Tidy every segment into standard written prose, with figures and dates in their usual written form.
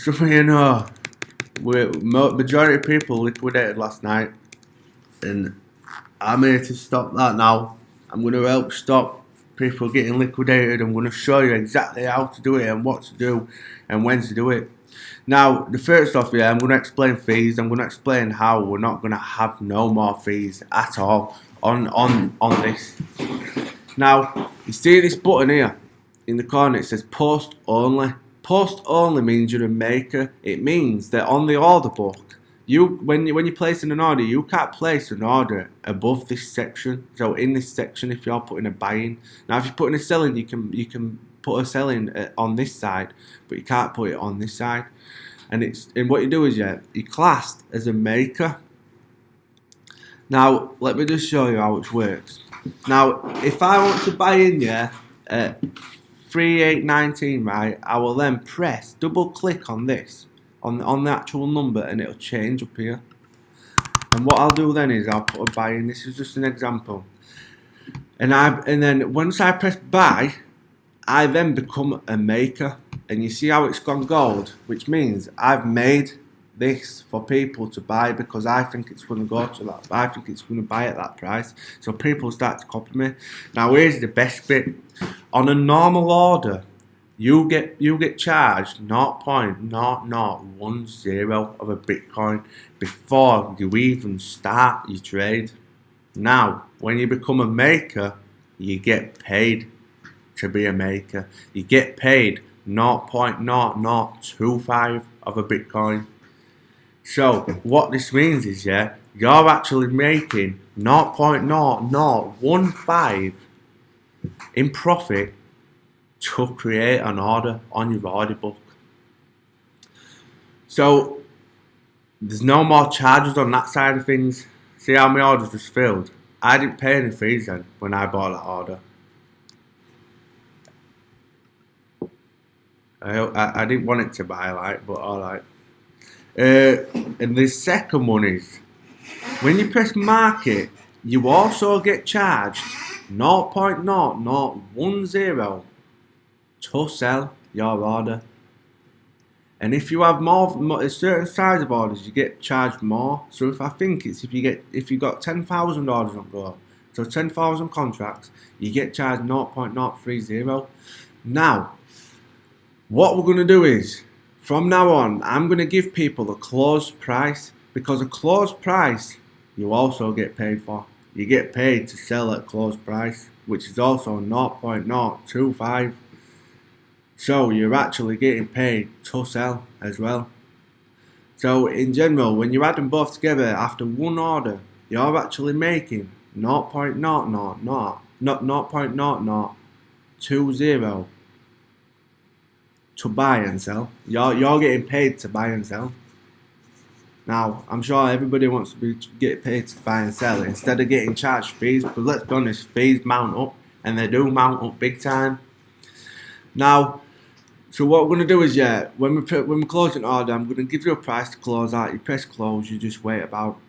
some of you know, majority of people liquidated last night, and I'm here to stop that now. I'm going to help stop people getting liquidated. I'm going to show you exactly how to do it and what to do and when to do it. Now, the first off, I'm going to explain fees. I'm going to explain how we're not going to have no more fees at all on this. Now, you see this button here in the corner, it says post only. Post only means you're a maker. It means that on the order book, when you're placing an order, you can't place an order above this section. So in this section, if you're putting a buy in, now if you're putting a sell in, you can put a sell in on this side, but you can't put it on this side. And what you do is you're classed as a maker. Now let me just show you how it works. Now if I want to buy in at 3819, right, I will then press double click on this on the actual number and it'll change up here. And what I'll do then is I'll put a buy in. This is just an example. And then once I press buy, I then become a maker. And you see how it's gone gold, which means I've made this for people to buy because I think it's going to go to that. I think it's going to buy at that price. So people start to copy me. Now here's the best bit. On a normal order, you get charged 0.0010 of a Bitcoin before you even start your trade. Now, when you become a maker, you get paid to be a maker. You get paid 0.0025 of a Bitcoin. So what this means is, you're actually making 0.0015 in profit to create an order on your order book. So there's no more charges on that side of things. See how my orders just filled? I didn't pay any fees then when I bought that order. I didn't want it to buy, but alright. And the second one is, when you press market, you also get charged 0.0010 to sell your order. And if you have more a certain size of orders, you get charged more. So if you got 10,000 orders on go, so 10,000 contracts, you get charged 0.030. Now, what we're going to do is, from now on, I'm going to give people a closed price, because a closed price you also get paid for. You get paid to sell at closed price, which is also 0.025. So you're actually getting paid to sell as well. So in general, when you add them both together after one order, you're actually making 0.0020 to buy and sell. You're getting paid to buy and sell. Now, I'm sure everybody wants to get paid to buy and sell instead of getting charged fees, but let's be honest, fees mount up, and they do mount up big time. Now, so what we're going to do is, when we close an order, I'm going to give you a price to close out. You press close, you just wait about.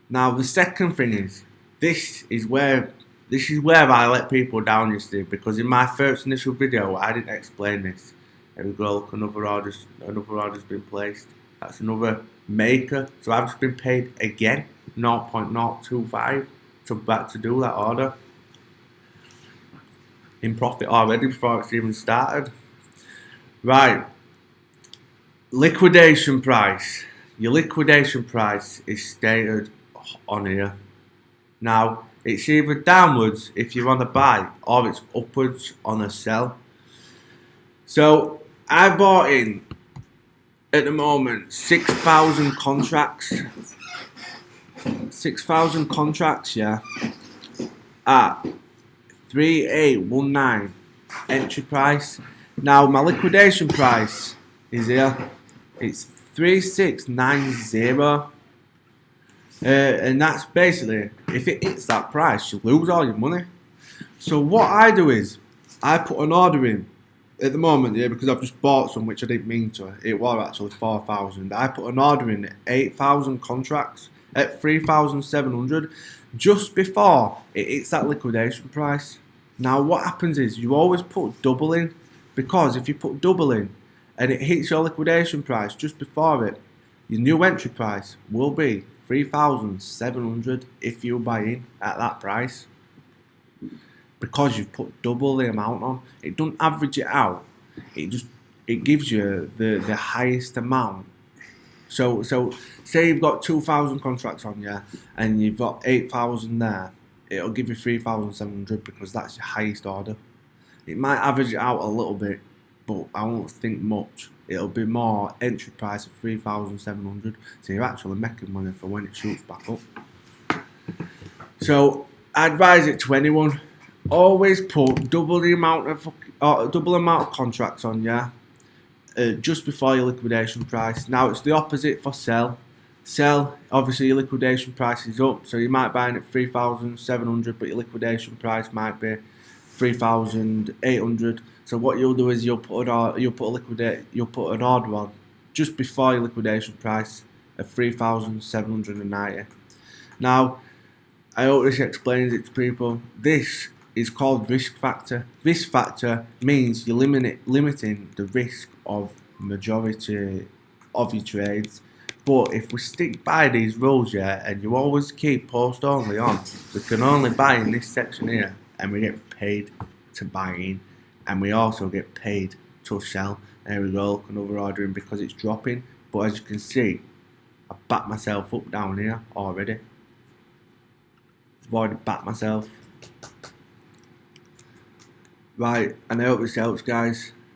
Now, the second thing is, this is where I let people down, you see, because in my first initial video, I didn't explain this. There we go, look, another order's been placed. That's another maker. So I've just been paid again 0.025 to do that order in profit already before it's even started. Right, liquidation price. Your liquidation price is stated on here. Now, it's either downwards if you're on a buy, or it's upwards on a sell. So I bought in at the moment 6,000 contracts. 6,000 contracts, at 3819 entry price. Now my liquidation price is here. It's 3690. And that's basically, if it hits that price, you lose all your money. So what I do is, I put an order in at the moment, because I've just bought some, which I didn't mean to. It was actually 4,000. I put an order in at 8,000 contracts at 3,700 just before it hits that liquidation price. Now what happens is, you always put double in, because if you put double in and it hits your liquidation price just before it, your new entry price will be 3,700 if you're buying at that price, because you've put double the amount on. It doesn't average it out. It gives you the highest amount. So say you've got 2,000 contracts on, yeah, and you've got 8,000 there. It'll give you 3,700 because that's your highest order. It might average it out a little bit, but I won't think much. It'll be more entry price of 3,700, so you're actually making money for when it shoots back up. So I advise it to anyone. Always put double amount of contracts on, yeah, just before your liquidation price. Now it's the opposite for sell. Sell, obviously your liquidation price is up, so you might buy it at 3,700, but your liquidation price might be 3,800. So what you'll do is you'll put an order on just before your liquidation price of 3,790. Now, I hope this explains it to people. This is called risk factor. Risk factor means you're limiting the risk of majority of your trades. But if we stick by these rules, yeah, and you always keep post only on, we can only buy in this section here, and we get paid to buy in, and we also get paid to sell. There we go, look, another ordering because it's dropping. But as you can see, I've backed myself up down here already. I've already backed myself. Right, and I hope this helps, guys.